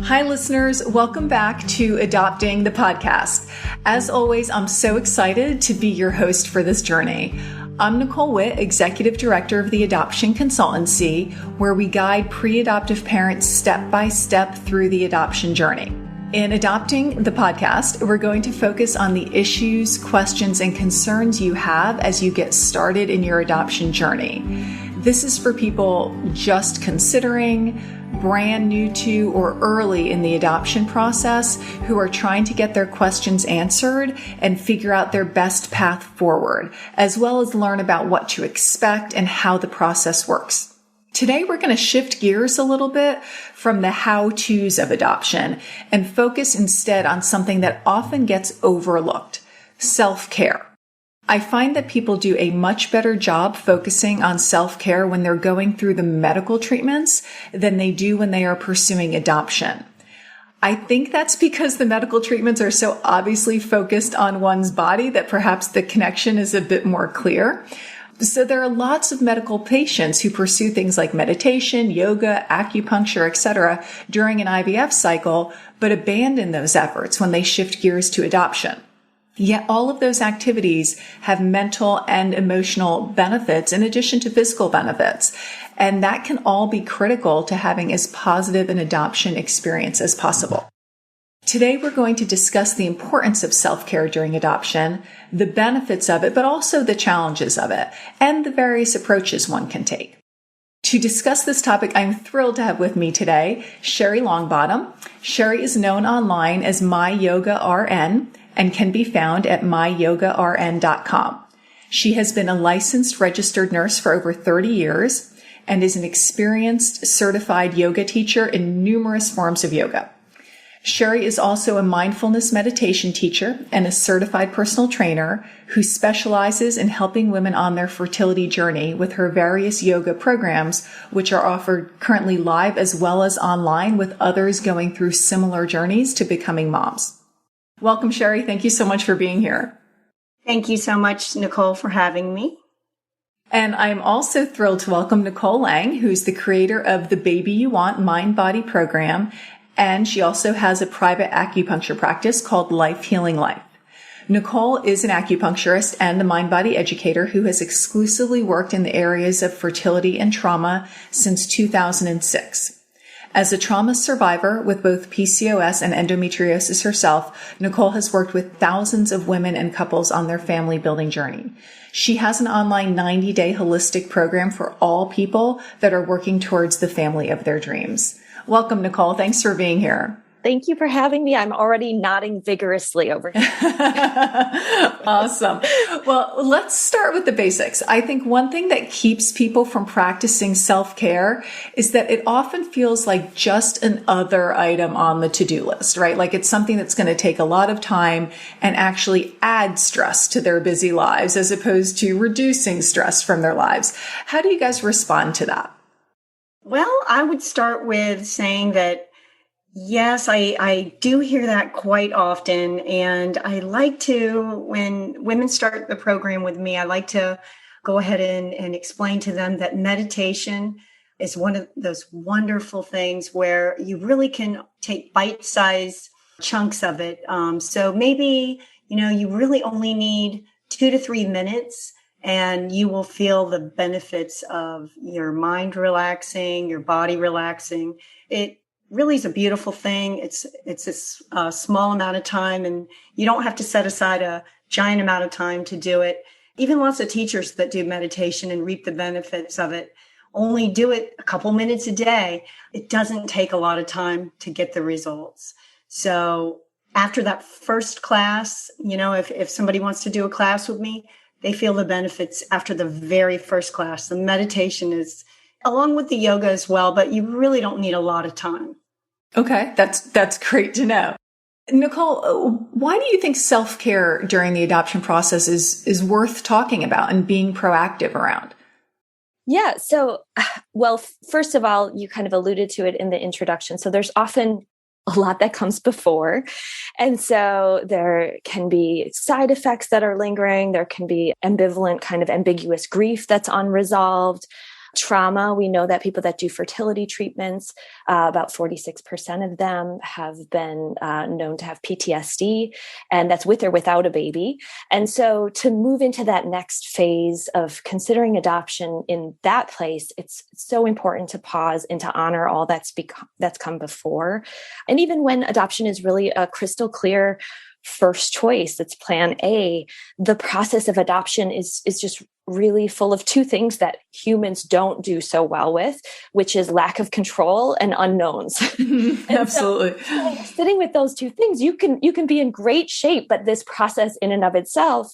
Hi, listeners. Welcome back to Adopting the Podcast. As always, I'm so excited to be your host for this journey. I'm Nicole Witt, Executive Director of the Adoption Consultancy, where we guide pre-adoptive parents step by step through the adoption journey. In Adopting the Podcast, we're going to focus on the issues, questions, and concerns you have as you get started in your adoption journey. This is for people just considering, brand new to, or early in the adoption process who are trying to get their questions answered and figure out their best path forward, as well as learn about what to expect and how the process works. Today, we're going to shift gears a little bit from the how-tos of adoption and focus instead on something that often gets overlooked: self-care. I find that people do a much better job focusing on self-care when they're going through the medical treatments than they do when they are pursuing adoption. I think that's because the medical treatments are so obviously focused on one's body that perhaps the connection is a bit more clear. So there are lots of medical patients who pursue things like meditation, yoga, acupuncture, etc. during an IVF cycle, but abandon those efforts when they shift gears to adoption. Yet all of those activities have mental and emotional benefits in addition to physical benefits. And that can all be critical to having as positive an adoption experience as possible. Today, we're going to discuss the importance of self-care during adoption, the benefits of it, but also the challenges of it, and the various approaches one can take. To discuss this topic, I'm thrilled to have with me today Sherry Longbottom. Sherry is known online as My Yoga RN and can be found at myyogarn.com. She has been a licensed registered nurse for over 30 years and is an experienced certified yoga teacher in numerous forms of yoga. Sherry is also a mindfulness meditation teacher and a certified personal trainer who specializes in helping women on their fertility journey with her various yoga programs, which are offered currently live as well as online with others going through similar journeys to becoming moms. Welcome, Sherry. Thank you so much for being here. Thank you so much, Nicole, for having me. And I'm also thrilled to welcome Nicole Lang, who's the creator of the Baby You Want Mind Body program. And she also has a private acupuncture practice called Life Healing Life. Nicole is an acupuncturist and a mind-body educator who has exclusively worked in the areas of fertility and trauma since 2006. As a trauma survivor with both PCOS and endometriosis herself, Nicole has worked with thousands of women and couples on their family building journey. She has an online 90-day holistic program for all people that are working towards the family of their dreams. Welcome, Nicole. Thanks for being here. Thank you for having me. I'm already nodding vigorously over here. Awesome. Well, let's start with the basics. I think one thing that keeps people from practicing self-care is that it often feels like just an other item on the to-do list, right? Like it's something that's going to take a lot of time and actually add stress to their busy lives as opposed to reducing stress from their lives. How do you guys respond to that? Well, I would start with saying that yes, I do hear that quite often. And I like to, when women start the program with me, I like to go ahead and explain to them that meditation is one of those wonderful things where you really can take bite-sized chunks of it. So maybe, you really only need 2 to 3 minutes and you will feel the benefits of your mind relaxing, your body relaxing. It really is a beautiful thing. It's a small amount of time and you don't have to set aside a giant amount of time to do it. Even lots of teachers that do meditation and reap the benefits of it only do it a couple minutes a day. It doesn't take a lot of time to get the results. So after that first class, if somebody wants to do a class with me, they feel the benefits after the very first class. The meditation is along with the yoga as well, but you really don't need a lot of time. Okay, that's great to know. Nicole, why do you think self-care during the adoption process is worth talking about and being proactive around? Yeah. So, well, first of all, you kind of alluded to it in the introduction. So there's often a lot that comes before. And so there can be side effects that are lingering. There can be ambivalent kind of ambiguous grief that's unresolved. Trauma, we know that people that do fertility treatments, about 46% of them have been known to have PTSD, and that's with or without a baby. And so to move into that next phase of considering adoption in that place, it's so important to pause and to honor all that's come before. And even when adoption is really a crystal clear first choice, it's plan A, the process of adoption is just really full of two things that humans don't do so well with, which is lack of control and unknowns. Absolutely. So, sitting with those two things, you can be in great shape, but this process in and of itself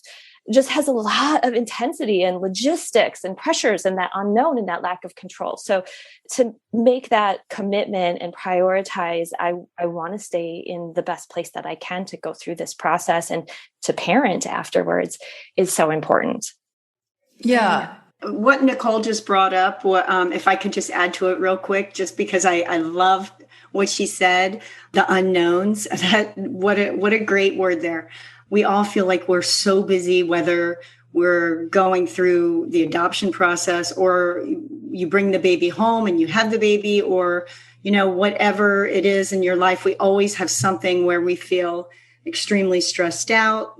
just has a lot of intensity and logistics and pressures and that unknown and that lack of control. So to make that commitment and prioritize, I want to stay in the best place that I can to go through this process and to parent afterwards is so important. Yeah. What Nicole just brought up, if I could just add to it real quick, just because I love what she said, the unknowns, what a great word there. We all feel like we're so busy, whether we're going through the adoption process or you bring the baby home and you have the baby, or, whatever it is in your life, we always have something where we feel extremely stressed out,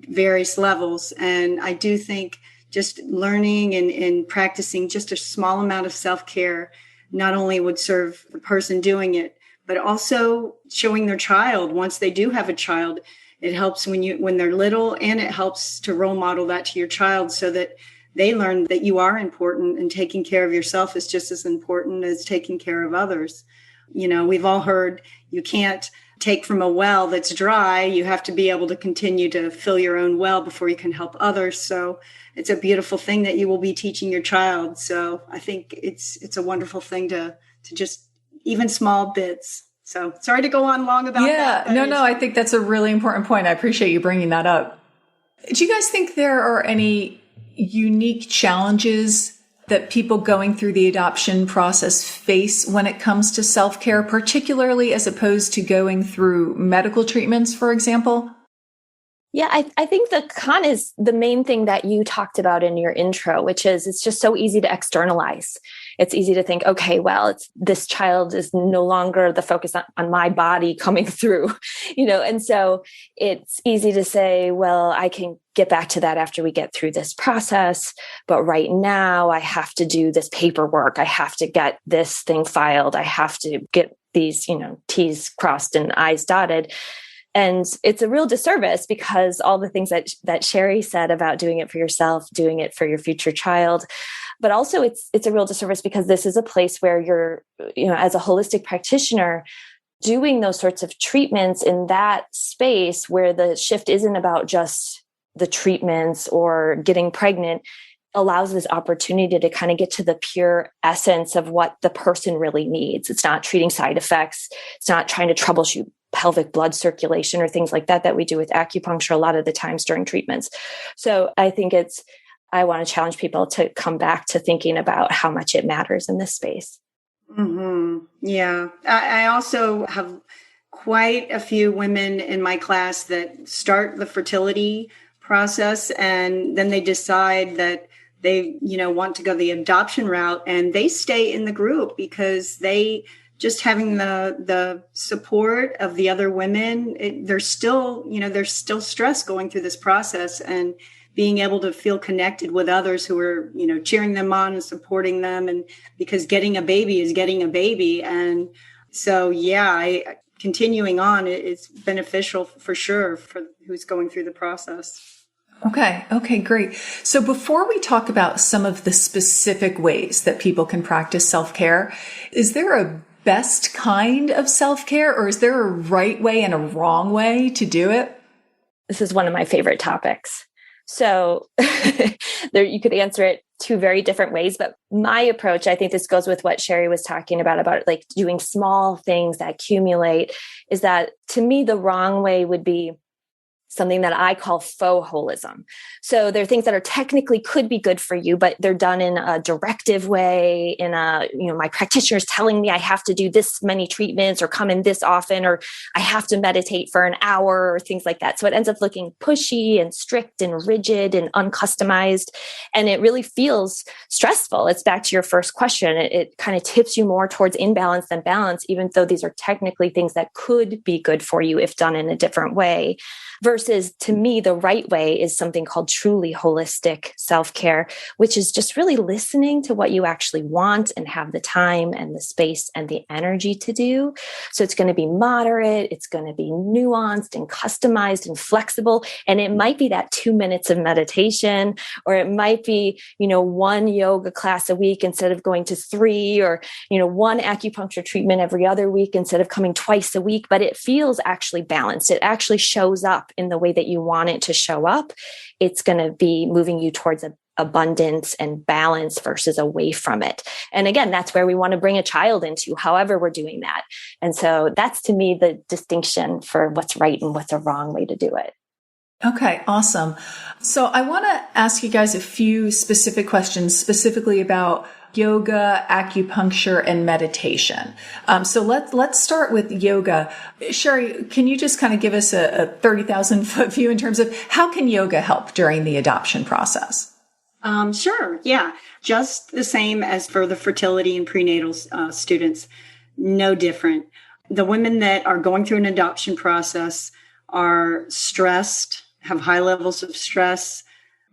various levels. And I do think just learning and practicing just a small amount of self-care not only would serve the person doing it, but also showing their child once they do have a child. It helps when they're little, and it helps to role model that to your child so that they learn that you are important and taking care of yourself is just as important as taking care of others. We've all heard you can't take from a well that's dry. You have to be able to continue to fill your own well before you can help others. So it's a beautiful thing that you will be teaching your child. So I think it's a wonderful thing to just even small bits. So sorry to go on long about that. Yeah, no, I think that's a really important point. I appreciate you bringing that up. Do you guys think there are any unique challenges that people going through the adoption process face when it comes to self-care, particularly as opposed to going through medical treatments, for example? Yeah, I think the con is the main thing that you talked about in your intro, which is it's just so easy to externalize. It's easy to think, okay, well, this child is no longer the focus on my body coming through, and so it's easy to say, well, I can get back to that after we get through this process. But right now I have to do this paperwork. I have to get this thing filed. I have to get these, T's crossed and I's dotted. And it's a real disservice because all the things that Sherry said about doing it for yourself, doing it for your future child, but also it's a real disservice because this is a place where you're, as a holistic practitioner, doing those sorts of treatments in that space where the shift isn't about just the treatments or getting pregnant allows this opportunity to kind of get to the pure essence of what the person really needs. It's not treating side effects. It's not trying to troubleshoot pelvic blood circulation or things like that we do with acupuncture a lot of the times during treatments. So I think I want to challenge people to come back to thinking about how much it matters in this space. Mm-hmm. Yeah. I also have quite a few women in my class that start the fertility process and then they decide that they, want to go the adoption route, and they stay in the group because they just having the support of the other women, there's still stress going through this process, and being able to feel connected with others who are, cheering them on and supporting them. And because getting a baby is getting a baby. And so, continuing on, it's beneficial for sure for who's going through the process. Okay, great. So before we talk about some of the specific ways that people can practice self-care, is there a best kind of self-care, or is there a right way and a wrong way to do it? This is one of my favorite topics. So you could answer it two very different ways, but my approach, I think this goes with what Sherry was talking about like doing small things that accumulate, is that to me, the wrong way would be something that I call faux holism. So there are things that are technically could be good for you, but they're done in a directive way, in a, my practitioner is telling me I have to do this many treatments or come in this often, or I have to meditate for an hour or things like that. So it ends up looking pushy and strict and rigid and uncustomized. And it really feels stressful. It's back to your first question. It kind of tips you more towards imbalance than balance, even though these are technically things that could be good for you if done in a different way. Versus, to me, the right way is something called truly holistic self-care, which is just really listening to what you actually want and have the time and the space and the energy to do. So it's going to be moderate, it's going to be nuanced and customized and flexible. And it might be that 2 minutes of meditation, or it might be, one yoga class a week instead of going to 3, or, one acupuncture treatment every other week instead of coming twice a week. But it feels actually balanced. It actually shows up in the way that you want it to show up. It's going to be moving you towards abundance and balance versus away from it. And again, that's where we want to bring a child into, however we're doing that. And so that's, to me, the distinction for what's right and what's a wrong way to do it. Okay, awesome. So I want to ask you guys a few specific questions, specifically about yoga, acupuncture, and meditation. So let's start with yoga. Sherry, can you just kind of give us a 30,000 foot view in terms of how can yoga help during the adoption process? Sure. Yeah. Just the same as for the fertility and prenatal students. No different. The women that are going through an adoption process are stressed, have high levels of stress,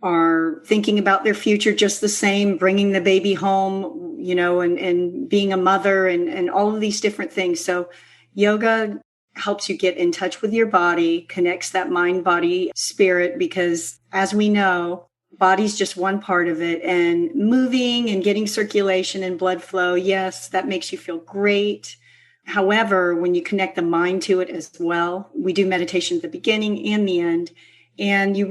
are thinking about their future just the same, bringing the baby home, and being a mother and all of these different things. So yoga helps you get in touch with your body, connects that mind, body, spirit, because as we know, body's just one part of it, and moving and getting circulation and blood flow. Yes, that makes you feel great. However, when you connect the mind to it as well, we do meditation at the beginning and the end, and you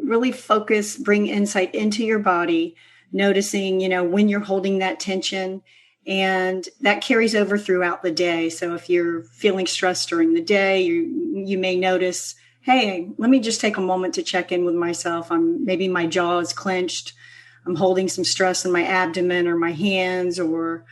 really focus, bring insight into your body, noticing, when you're holding that tension, and that carries over throughout the day. So if you're feeling stressed during the day, you may notice, hey, let me just take a moment to check in with myself. Maybe my jaw is clenched. I'm holding some stress in my abdomen or my hands, or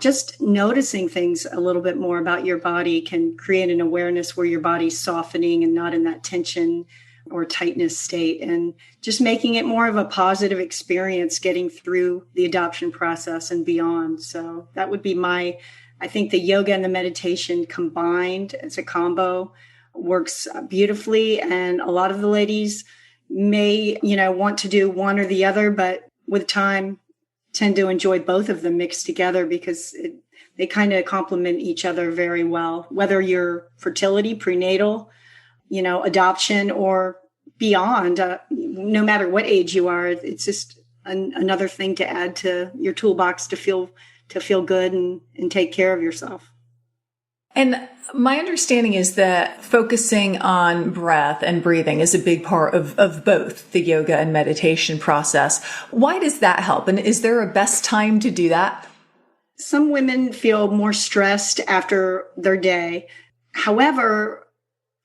just noticing things a little bit more about your body can create an awareness where your body's softening and not in that tension or tightness state, and just making it more of a positive experience getting through the adoption process and beyond. So that would be I think the yoga and the meditation combined as a combo works beautifully. And a lot of the ladies may, want to do one or the other, but with time tend to enjoy both of them mixed together because they kind of complement each other very well, whether you're fertility, prenatal, adoption, or beyond, no matter what age you are. It's just another thing to add to your toolbox to feel good and take care of yourself. And my understanding is that focusing on breath and breathing is a big part of both the yoga and meditation process. Why does that help? And is there a best time to do that? Some women feel more stressed after their day. However,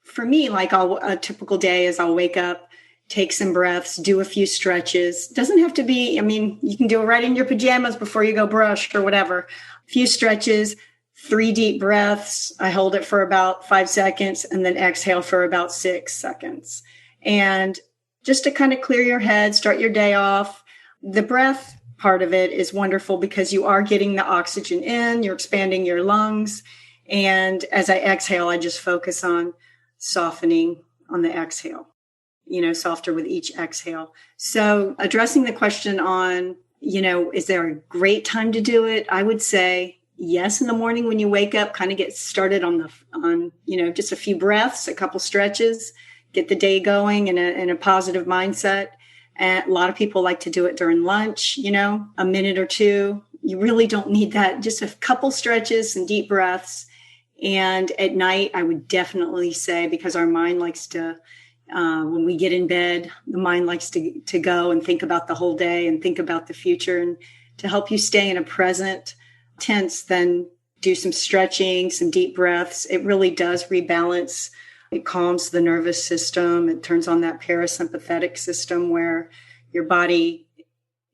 for me, like a typical day is I'll wake up, take some breaths, do a few stretches. Doesn't have to be, you can do it right in your pajamas before you go brush or whatever. A few stretches, 3 deep breaths. I hold it for about 5 seconds and then exhale for about 6 seconds. And just to kind of clear your head, start your day off. The breath part of it is wonderful because you are getting the oxygen in, you're expanding your lungs. And as I exhale, I just focus on softening on the exhale, softer with each exhale. So addressing the question on, is there a great time to do it? I would say yes, in the morning when you wake up, kind of get started on just a few breaths, a couple stretches, get the day going in a positive mindset. And a lot of people like to do it during lunch, a minute or two. You really don't need that. Just a couple stretches and deep breaths. And at night, I would definitely say, because our mind likes to, when we get in bed, the mind likes to go and think about the whole day and think about the future. And to help you stay in a present tense, then do some stretching, some deep breaths. It really does rebalance It calms the nervous system. It turns on that parasympathetic system where your body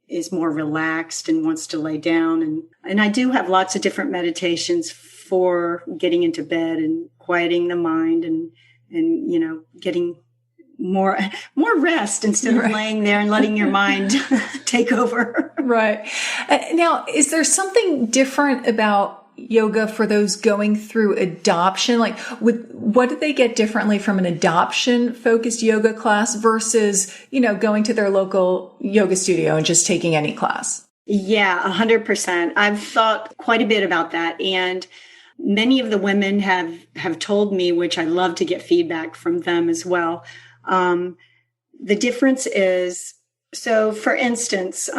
is more relaxed and wants to lay down. And I do have lots of different meditations for getting into bed and quieting the mind and getting more rest instead of laying there and letting your mind take over. Right. Now, is there something different about yoga for those going through adoption? Like, what did they get differently from an adoption focused yoga class versus, going to their local yoga studio and just taking any class? Yeah, 100%. I've thought quite a bit about that. And many of the women have told me, which I love to get feedback from them as well. The difference is, so for instance,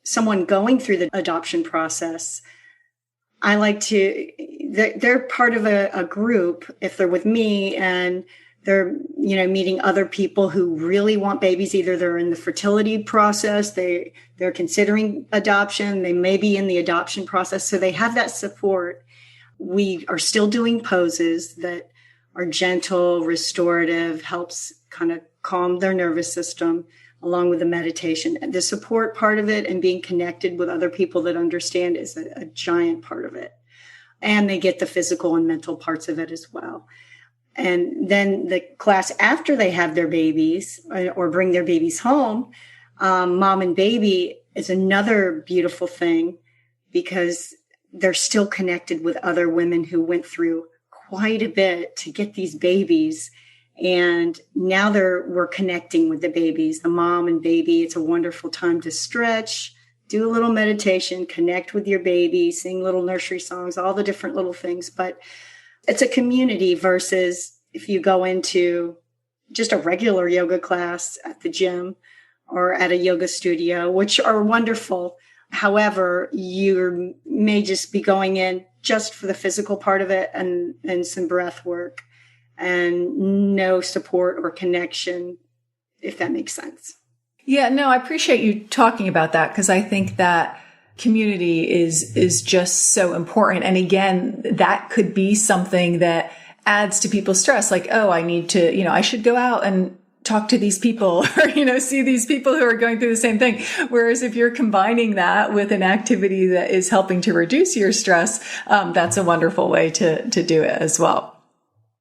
someone going through the adoption process, I like to, they're part of a group if they're with me and they're, meeting other people who really want babies. Either they're in the fertility process, they're considering adoption, they may be in the adoption process. So they have that support. We are still doing poses that are gentle, restorative, helps kind of calm their nervous system, along with the meditation. The support part of it and being connected with other people that understand is a giant part of it. And they get the physical and mental parts of it as well. And then the class after they have their babies or bring their babies home, mom and baby is another beautiful thing because they're still connected with other women who went through quite a bit to get these babies. And now we're connecting with the babies, the mom and baby. It's a wonderful time to stretch, do a little meditation, connect with your baby, sing little nursery songs, all the different little things. But it's a community versus if you go into just a regular yoga class at the gym or at a yoga studio, which are wonderful. However, you may just be going in just for the physical part of it and some breath work and no support or connection, if that makes sense. Yeah, no, I appreciate you talking about that because I think that community is just so important. And again, that could be something that adds to people's stress. Like, oh, I need to, I should go out and talk to these people or, see these people who are going through the same thing. Whereas if you're combining that with an activity that is helping to reduce your stress, that's a wonderful way to do it as well.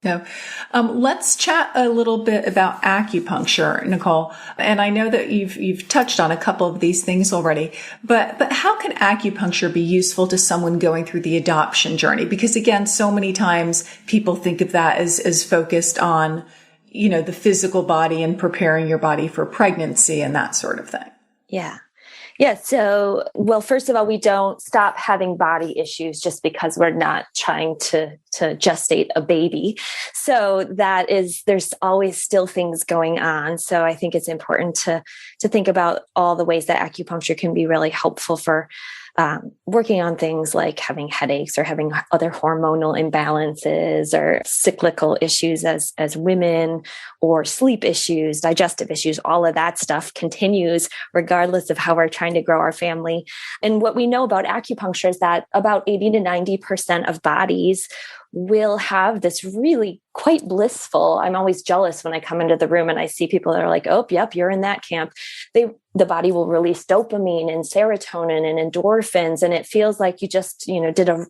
So, let's chat a little bit about acupuncture, Nicole. And I know that you've touched on a couple of these things already, but how can acupuncture be useful to someone going through the adoption journey? Because again, so many times people think of that as focused on, the physical body and preparing your body for pregnancy and that sort of thing. Yeah. Yeah. So, well, first of all, we don't stop having body issues just because we're not trying to gestate a baby. So there's always still things going on. So I think it's important to think about all the ways that acupuncture can be really helpful for working on things like having headaches or having other hormonal imbalances or cyclical issues as women, or sleep issues, digestive issues. All of that stuff continues regardless of how we're trying to grow our family. And what we know about acupuncture is that about 80 to 90% of bodies will have this really quite blissful. I'm always jealous when I come into the room and I see people that are like, oh, yep, you're in that camp. The body will release dopamine and serotonin and endorphins. And it feels like you just, did a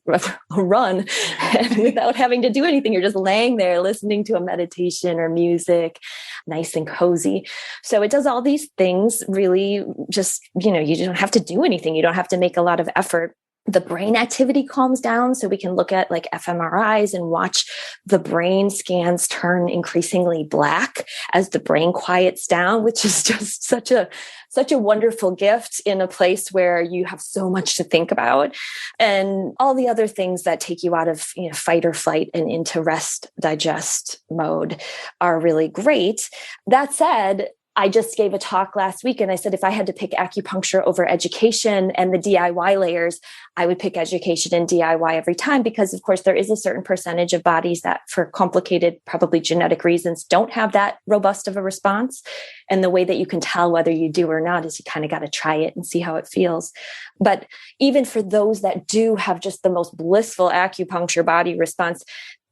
run and without having to do anything. You're just laying there listening to a meditation or music, nice and cozy. So it does all these things really just, you don't have to do anything. You don't have to make a lot of effort. The brain activity calms down, so we can look at like fMRIs and watch the brain scans turn increasingly black as the brain quiets down, which is just such a wonderful gift in a place where you have so much to think about. And all the other things that take you out of fight or flight and into rest, digest mode are really great. That said, I just gave a talk last week and I said, if I had to pick acupuncture over education and the DIY layers, I would pick education and DIY every time, because of course there is a certain percentage of bodies that for complicated, probably genetic reasons, don't have that robust of a response. And the way that you can tell whether you do or not is you kind of got to try it and see how it feels. But even for those that do have just the most blissful acupuncture body response,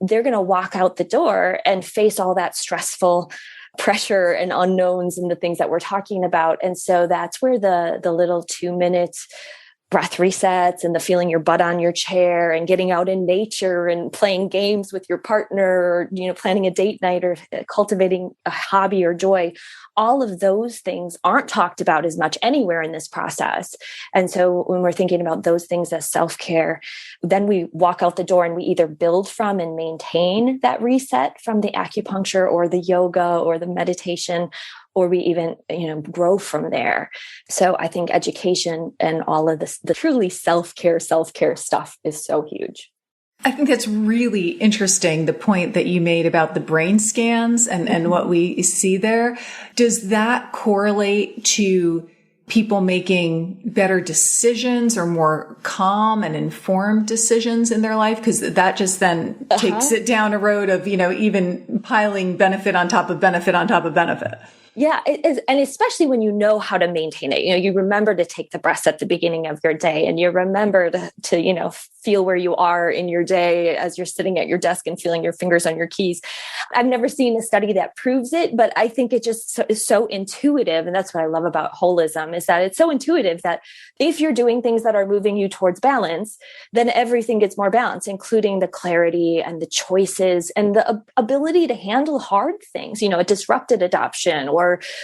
they're going to walk out the door and face all that stressful pressure and unknowns and the things that we're talking about. And so that's where the little 2 minute breath resets and the feeling your butt on your chair and getting out in nature and playing games with your partner, or, planning a date night or cultivating a hobby or joy. All of those things aren't talked about as much anywhere in this process. And so when we're thinking about those things as self-care, then we walk out the door and we either build from and maintain that reset from the acupuncture or the yoga or the meditation, or we even, grow from there. So I think education and all of this, the truly self-care stuff is so huge. I think that's really interesting, the point that you made about the brain scans and what we see there. Does that correlate to people making better decisions or more calm and informed decisions in their life? Because that just then takes it down a road of, even piling benefit on top of benefit on top of benefit. Yeah, it is. And especially when you know how to maintain it, you remember to take the breaths at the beginning of your day, and you remember to feel where you are in your day as you're sitting at your desk and feeling your fingers on your keys. I've never seen a study that proves it, but I think it just is so intuitive. And that's what I love about holism, is that it's so intuitive that if you're doing things that are moving you towards balance, then everything gets more balanced, including the clarity and the choices and the ability to handle hard things, a disrupted adoption or,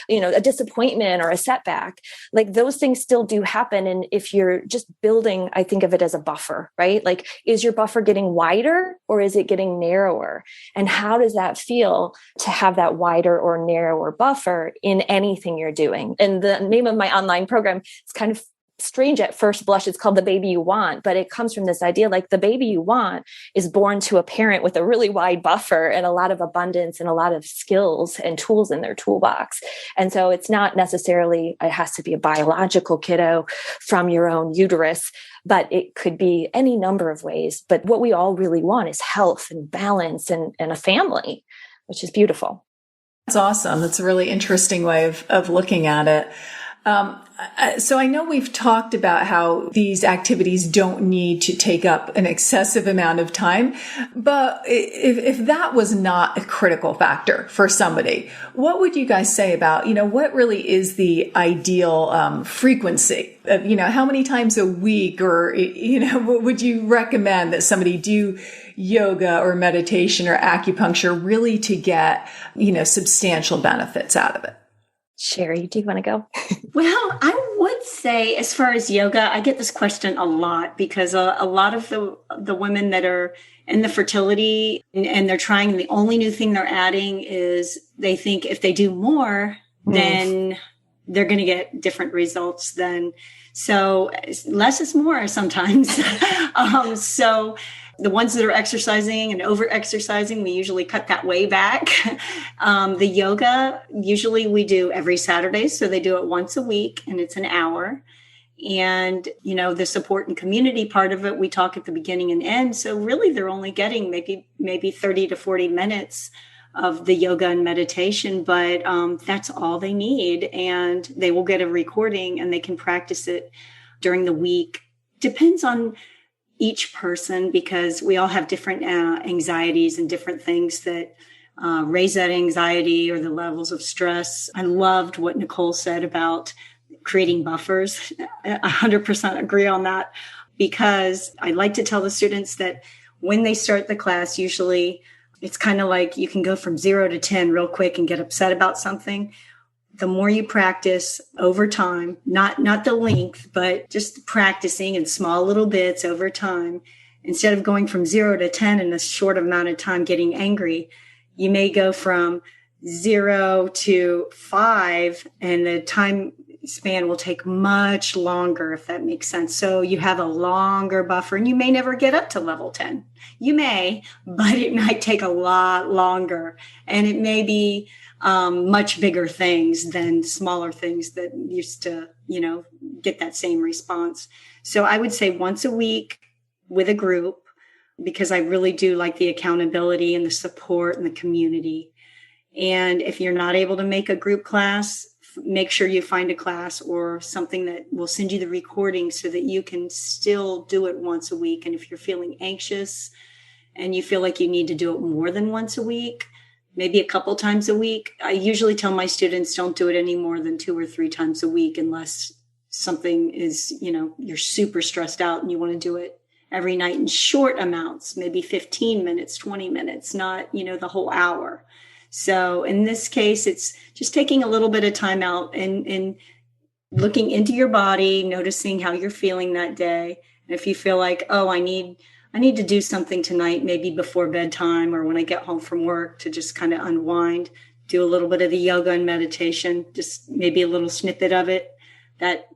a disappointment or a setback. Like those things still do happen. And if you're just building, I think of it as a buffer, right? Like, is your buffer getting wider or is it getting narrower? And how does that feel to have that wider or narrower buffer in anything you're doing? And the name of my online program is kind of strange at first blush. It's called The Baby You Want, but it comes from this idea, like the baby you want is born to a parent with a really wide buffer and a lot of abundance and a lot of skills and tools in their toolbox. And so it's not necessarily, it has to be a biological kiddo from your own uterus, but it could be any number of ways. But what we all really want is health and balance and a family, which is beautiful. That's awesome. That's a really interesting way of looking at it. So I know we've talked about how these activities don't need to take up an excessive amount of time, but if that was not a critical factor for somebody, what would you guys say about, what really is the ideal frequency of, how many times a week, or, what would you recommend that somebody do yoga or meditation or acupuncture really to get, substantial benefits out of it? Sherry, do you want to go? Well, I would say, as far as yoga, I get this question a lot because a lot of the women that are in the fertility and they're trying, the only new thing they're adding is they think if they do more, then they're going to get different results then. So less is more sometimes. So the ones that are exercising and over exercising, we usually cut that way back. The yoga, usually we do every Saturday. So they do it once a week and it's an hour. And, the support and community part of it, we talk at the beginning and end. So really they're only getting maybe 30 to 40 minutes of the yoga and meditation, but that's all they need. And they will get a recording and they can practice it during the week. Depends on each person, because we all have different anxieties and different things that raise that anxiety or the levels of stress. I loved what Nicole said about creating buffers. 100% agree on that, because I like to tell the students that when they start the class, usually it's kind of like you can go from 0 to 10 real quick and get upset about something. The more you practice over time, not the length, but just practicing in small little bits over time, instead of going from 0 to 10 in a short amount of time getting angry, you may go from 0 to 5, and the time span will take much longer, if that makes sense. So you have a longer buffer, and you may never get up to level 10. You may, but it might take a lot longer, and it may be much bigger things than smaller things that used to, get that same response. So I would say once a week with a group, because I really do like the accountability and the support and the community. And if you're not able to make a group class, make sure you find a class or something that will send you the recording so that you can still do it once a week. And if you're feeling anxious and you feel like you need to do it more than once a week, maybe a couple times a week. I usually tell my students don't do it any more than 2 or 3 times a week unless something is, you're super stressed out and you want to do it every night in short amounts, maybe 15 minutes, 20 minutes, not, the whole hour. So in this case, it's just taking a little bit of time out and looking into your body, noticing how you're feeling that day. And if you feel like, oh, I need to do something tonight, maybe before bedtime or when I get home from work to just kind of unwind, do a little bit of the yoga and meditation, just maybe a little snippet of it, that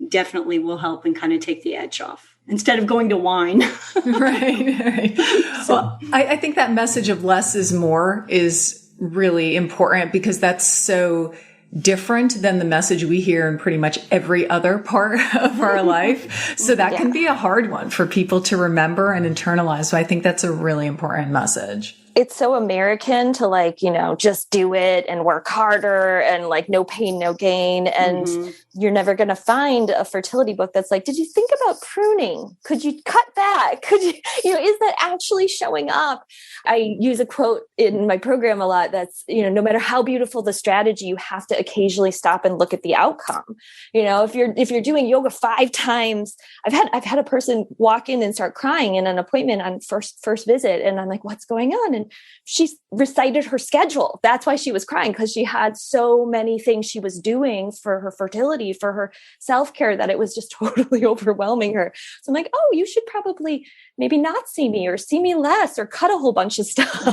definitely will help and kind of take the edge off instead of going to wine. Right. So, well, I think that message of less is more is really important because that's so different than the message we hear in pretty much every other part of our life. So that can be a hard one for people to remember and internalize. So I think that's a really important message. It's so American to just do it and work harder and no pain, no gain. And you're never going to find a fertility book that's like, did you think about pruning? Could you cut back? Could you, is that actually showing up? I use a quote in my program a lot. That's, no matter how beautiful the strategy, you have to occasionally stop and look at the outcome. If you're doing yoga 5 times, I've had a person walk in and start crying in an appointment on first visit. And I'm like, what's going on? And she recited her schedule. That's why she was crying, because she had so many things she was doing for her fertility, for her self-care, that it was just totally overwhelming her. So I'm like, oh, you should probably maybe not see me or see me less or cut a whole bunch of stuff.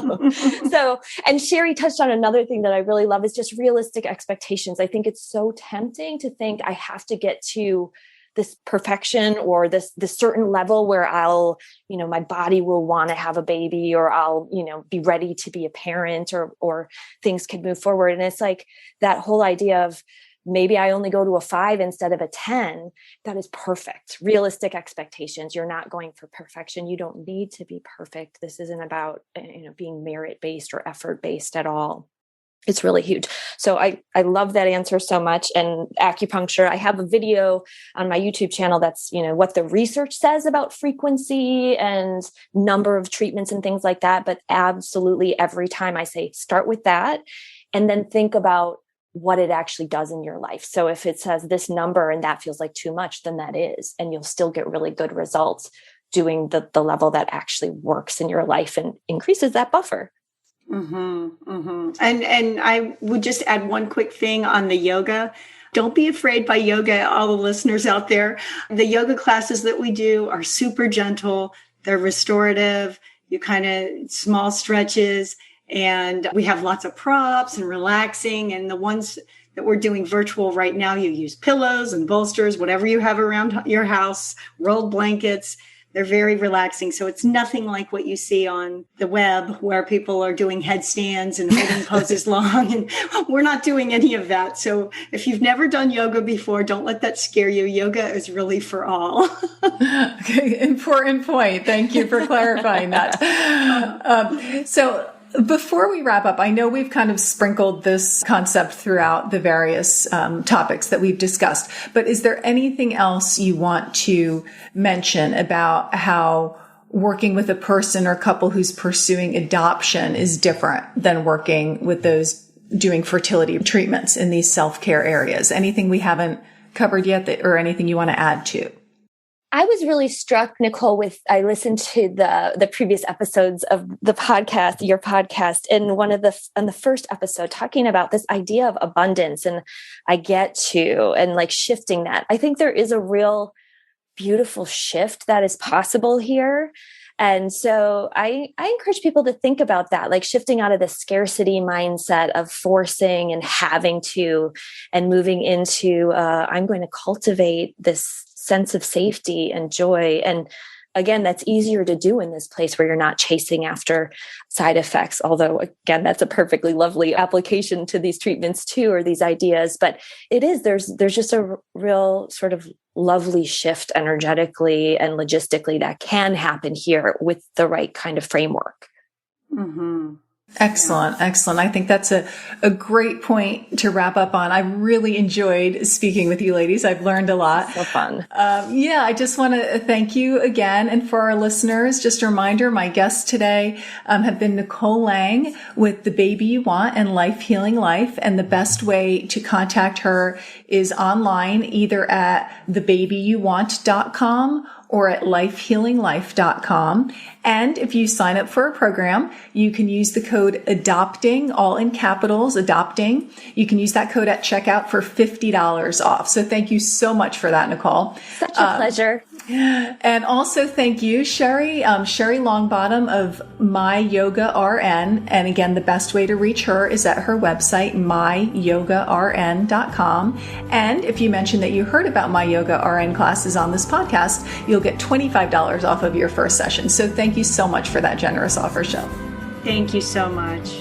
And Sherry touched on another thing that I really love is just realistic expectations. I think it's so tempting to think I have to get to this perfection or this certain level where I'll, my body will want to have a baby, or I'll, be ready to be a parent, or things can move forward. And it's like that whole idea of maybe I only go to a 5 instead of a 10. That is perfect. Realistic expectations. You're not going for perfection. You don't need to be perfect. This isn't about, being merit-based or effort-based at all. It's really huge. So I love that answer so much. And acupuncture, I have a video on my YouTube channel that's, what the research says about frequency and number of treatments and things like that. But absolutely every time I say, start with that and then think about what it actually does in your life. So if it says this number and that feels like too much, then that is, and you'll still get really good results doing the level that actually works in your life and increases that buffer. And I would just add one quick thing on the yoga. Don't be afraid by yoga, all the listeners out there. The yoga classes that we do are super gentle. They're restorative. You kind of small stretches, and we have lots of props and relaxing. And the ones that we're doing virtual right now, you use pillows and bolsters, whatever you have around your house, rolled blankets. They're very relaxing. So it's nothing like what you see on the web where people are doing headstands and holding poses long. And we're not doing any of that. So if you've never done yoga before, don't let that scare you. Yoga is really for all. Okay, important point. Thank you for clarifying that. So before we wrap up, I know we've kind of sprinkled this concept throughout the various topics that we've discussed, but is there anything else you want to mention about how working with a person or couple who's pursuing adoption is different than working with those doing fertility treatments in these self-care areas? Anything we haven't covered yet or anything you want to add to? I was really struck, Nicole, I listened to the previous episodes of the podcast, your podcast, and on the first episode talking about this idea of abundance, and I get to, and shifting that. I think there is a real beautiful shift that is possible here. And so I encourage people to think about that, shifting out of the scarcity mindset of forcing and having to, and moving into, I'm going to cultivate this sense of safety and joy. And again, that's easier to do in this place where you're not chasing after side effects. Although again, that's a perfectly lovely application to these treatments too, or these ideas. But it is, there's just a real sort of lovely shift energetically and logistically that can happen here with the right kind of framework. Mm-hmm. Excellent. Excellent. I think that's a great point to wrap up on. I really enjoyed speaking with you ladies. I've learned a lot. So fun. I just want to thank you again. And for our listeners, just a reminder, my guests today have been Nicole Lang with The Baby You Want and Life Healing Life. And the best way to contact her is online, either at thebabyouwant.com or at lifehealinglife.com. And if you sign up for a program, you can use the code ADOPTING, all in capitals, ADOPTING. You can use that code at checkout for $50 off. So thank you so much for that, Nicole. Such a pleasure. And also thank you, Sherry Longbottom of My Yoga RN. And again, the best way to reach her is at her website, myyogarn.com. And if you mention that you heard about My Yoga RN classes on this podcast, you'll get $25 off of your first session. So thank you so much for that generous offer, Shel. Thank you so much.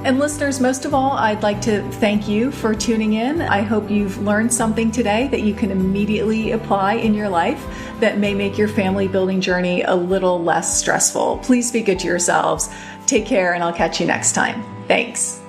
And listeners, most of all, I'd like to thank you for tuning in. I hope you've learned something today that you can immediately apply in your life that may make your family building journey a little less stressful. Please be good to yourselves. Take care, and I'll catch you next time. Thanks.